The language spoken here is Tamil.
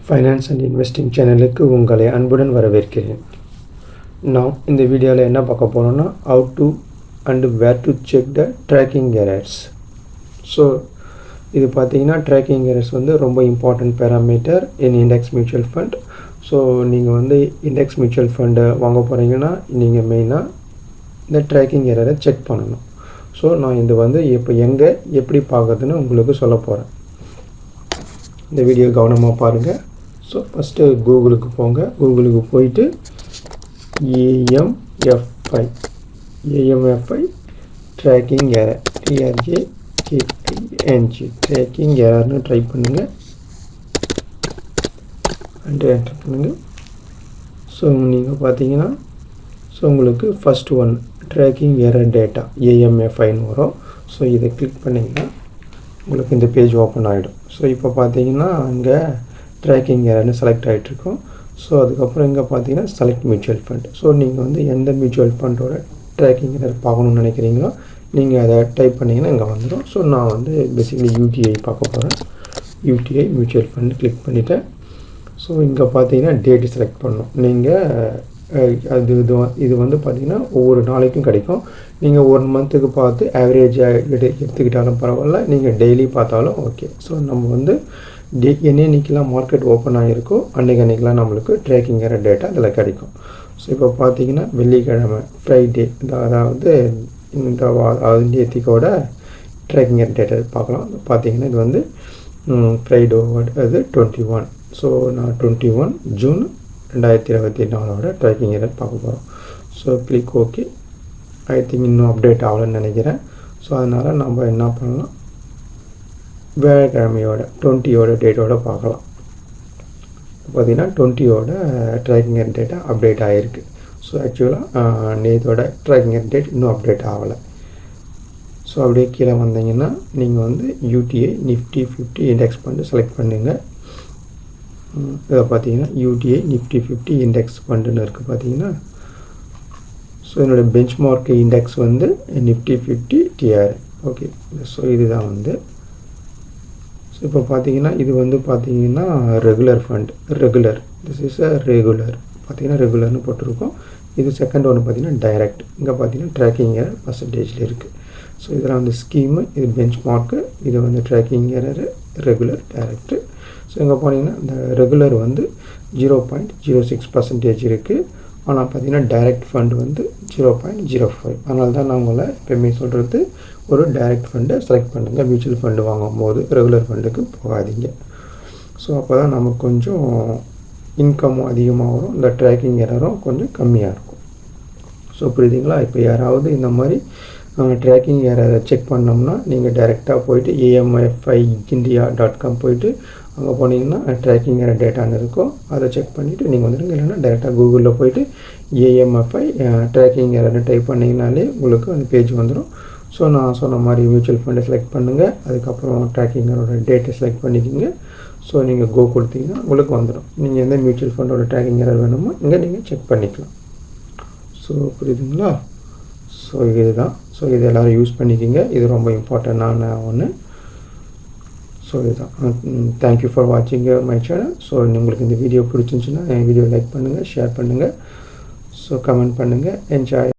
ஃபைனான்ஸ் அண்ட் இன்வெஸ்டிங் சேனலுக்கு உங்களை அன்புடன் வரவேற்கிறேன். நாம் இந்த வீடியோவில் என்ன பார்க்க போகிறோம்னா how to and where to check the tracking errors. So இது பார்த்தீங்கன்னா tracking errors வந்து ரொம்ப இம்பார்ட்டன்ட் பேராமீட்டர் இன் இண்டெக்ஸ் மியூச்சுவல் ஃபண்ட். ஸோ நீங்கள் வந்து இண்டெக்ஸ் மியூச்சுவல் ஃபண்டை வாங்க போகிறீங்கன்னா நீங்கள் மெயினாக இந்த tracking error செக் பண்ணணும். ஸோ நான் இது வந்து எப்படி பார்க்குறதுன்னு உங்களுக்கு சொல்ல போகிறேன். இந்த வீடியோ கவனமாக பாருங்கள். ஸோ ஃபஸ்ட்டு கூகுளுக்கு போங்க. கூகுளுக்கு போயிட்டு ஏஎம்எஃப்ஐ ட்ராக்கிங் எரர் ட்ராக்கிங் எரர்னு ட்ரை பண்ணுங்கள். என்டர் பண்ணுங்கள். ஸோ நீங்கள் பார்த்தீங்கன்னா ஸோ உங்களுக்கு first one tracking error data ஏஎம்எஃப்ஐன்னு வரும். ஸோ இதை கிளிக் பண்ணிங்கன்னா உங்களுக்கு இந்த பேஜ் ஓப்பன் ஆகிடும். ஸோ இப்போ பார்த்தீங்கன்னா அங்கே ட்ராக்கிங் எரர்னு செலக்ட் ஆகிட்ருக்கோம். ஸோ அதுக்கப்புறம் இங்கே பார்த்தீங்கன்னா செலக்ட் மியூச்சுவல் ஃபண்ட். ஸோ நீங்கள் வந்து எந்த மியூச்சுவல் ஃபண்டோட ட்ராக்கிங் எரர் பார்க்கணுன்னு நினைக்கிறீங்களோ நீங்கள் அதை டைப் பண்ணிங்கன்னா இங்கே வந்துடும். ஸோ நான் வந்து பேசிக்கலி யூடிஐ பார்க்க போகிறேன். யூடிஐ மியூச்சுவல் ஃபண்ட் கிளிக் பண்ணிவிட்டேன். ஸோ இங்கே பார்த்தீங்கன்னா டேட்டு செலக்ட் பண்ணணும். நீங்கள் இது வந்து பார்த்திங்கன்னா ஒவ்வொரு நாளைக்கும் கிடைக்கும். நீங்கள் 1 மந்த்துக்கு பார்த்து ஆவரேஜாக எடுத்துக்கிட்டாலும் பரவாயில்ல, நீங்கள் டெய்லி பார்த்தாலும் ஓகே. ஸோ நம்ம வந்து என்னைக்கெல்லாம் மார்க்கெட் ஓப்பன் ஆகிருக்கோ அன்றைக்கெல்லாம் நம்மளுக்கு ட்ராக்கிங் எரர் டேட்டா அதில் கிடைக்கும். ஸோ இப்போ பார்த்தீங்கன்னா வெள்ளிக்கிழமை ஃப்ரைடே அதாவது நேத்திக்கோட ட்ராக்கிங் எரர் டேட்டா பார்க்கலாம். பார்த்தீங்கன்னா இது வந்து ஃப்ரைடேவோட அது 21. ஸோ நான் 21 ஜூன் 2024 ட்ராக்கிங் எரர் பார்க்க போகிறோம். So click okay. I think இன்னும் அப்டேட் ஆகலன்னு நினைக்கிறேன். ஸோ அதனால் நம்ம என்ன பண்ணலாம், வியாழக்கிழமையோட 20 டேட்டோட பார்க்கலாம். பார்த்திங்கன்னா 20 ட்ராக்கிங் எரர் டேட்டா அப்டேட் ஆகிருக்கு. ஸோ ஆக்சுவலாக நேத்தோட ட்ராக்கிங் எரர் டேட் இன்னும் அப்டேட் ஆகலை. ஸோ அப்படியே கீழே வந்தீங்கன்னா நீங்கள் வந்து UTI Nifty 50 index fund select பண்ணுங்கள். இதை பார்த்தீங்கன்னா யூடிஐ நிஃப்டி 50 இண்டெக்ஸ் ஃபண்டுன்னு இருக்குது பார்த்தீங்கன்னா. ஸோ என்னோடய பெஞ்ச்மார்க் இண்டெக்ஸ் வந்து நிஃப்டி 50 டிஆர். ஓகே. ஸோ இதுதான் வந்து ஸோ இப்போ பார்த்தீங்கன்னா இது வந்து பார்த்தீங்கன்னா regular fund. This is regular பார்த்தீங்கன்னா ரெகுலர்னு போட்டிருக்கோம். இது செகண்ட் ஒன்று பார்த்தீங்கன்னா டைரக்ட். இங்கே பார்த்தீங்கன்னா ட்ராக்கிங் எரர் பர்சன்டேஜில் இருக்குது. ஸோ இதெல்லாம் வந்து ஸ்கீமு, இது பெஞ்ச் மார்க்கு, இது வந்து tracking error regular direct. So இங்கே போனீங்கன்னா இந்த ரெகுலர் வந்து 0.06% இருக்குது. ஆனால் பார்த்தீங்கன்னா டைரக்ட் ஃபண்டு வந்து 0.05. அதனால தான் நான் உங்களை எப்பயுமே சொல்கிறது, ஒரு டைரக்ட் ஃபண்டை செலக்ட் பண்ணுங்கள். மியூச்சுவல் ஃபண்டு வாங்கும்போது ரெகுலர் ஃபண்டுக்கு போகாதீங்க. ஸோ அப்போ தான் நமக்கு கொஞ்சம் இன்கமும் அதிகமாக வரும், இந்த ட்ராக்கிங் எரரும் கொஞ்சம் கம்மியாக இருக்கும். ஸோ புரியுதுங்களா? இப்போ யாராவது இந்த மாதிரி ட்ராக்கிங் எரரை செக் பண்ணோம்னா நீங்கள் டைரெக்டாக போயிட்டு amfiindia.com போயிட்டு அங்கே போனீங்கன்னா ட்ராக்கிங் எரர் டேட்டான்னு இருக்கும். அதை செக் பண்ணிவிட்டு நீங்கள் வந்துடுங்க. இல்லைன்னா டைரெக்டாக கூகுளில் போயிட்டு ஏஎம்எஃப்ஐ ட்ராக்கிங் எரர்னு டைப் பண்ணிங்கனாலே உங்களுக்கு அந்த பேஜ் வந்துடும். ஸோ நான் சொன்ன மாதிரி மியூச்சுவல் ஃபண்டை செலக்ட் பண்ணுங்கள். அதுக்கப்புறம் ட்ராக்கிங் எரரோட டேட்டை செலக்ட் பண்ணிக்கிங்க. ஸோ நீங்கள் கோ கொடுத்தீங்கன்னா உங்களுக்கு வந்துடும். நீங்கள் எந்த மியூச்சுவல் ஃபண்டோட ட்ராக்கிங் எரர் வேணுமோ இங்கே நீங்கள் செக் பண்ணிக்கலாம். ஸோ புரியுதுங்களா? ஸோ இதுதான். ஸோ இது எல்லோரும் யூஸ் பண்ணிக்கிங்க. இது ரொம்ப இம்பார்ட்டண்ட்டான ஒன்று. ஸோ இதுதான். தேங்க்யூ ஃபார் வாட்சிங் மை சேனல். ஸோ உங்களுக்கு இந்த வீடியோ பிடிச்சிருந்துச்சுன்னா என் வீடியோ லைக் பண்ணுங்கள், ஷேர் பண்ணுங்கள், ஸோ கமெண்ட் பண்ணுங்கள். என்ஜாய்.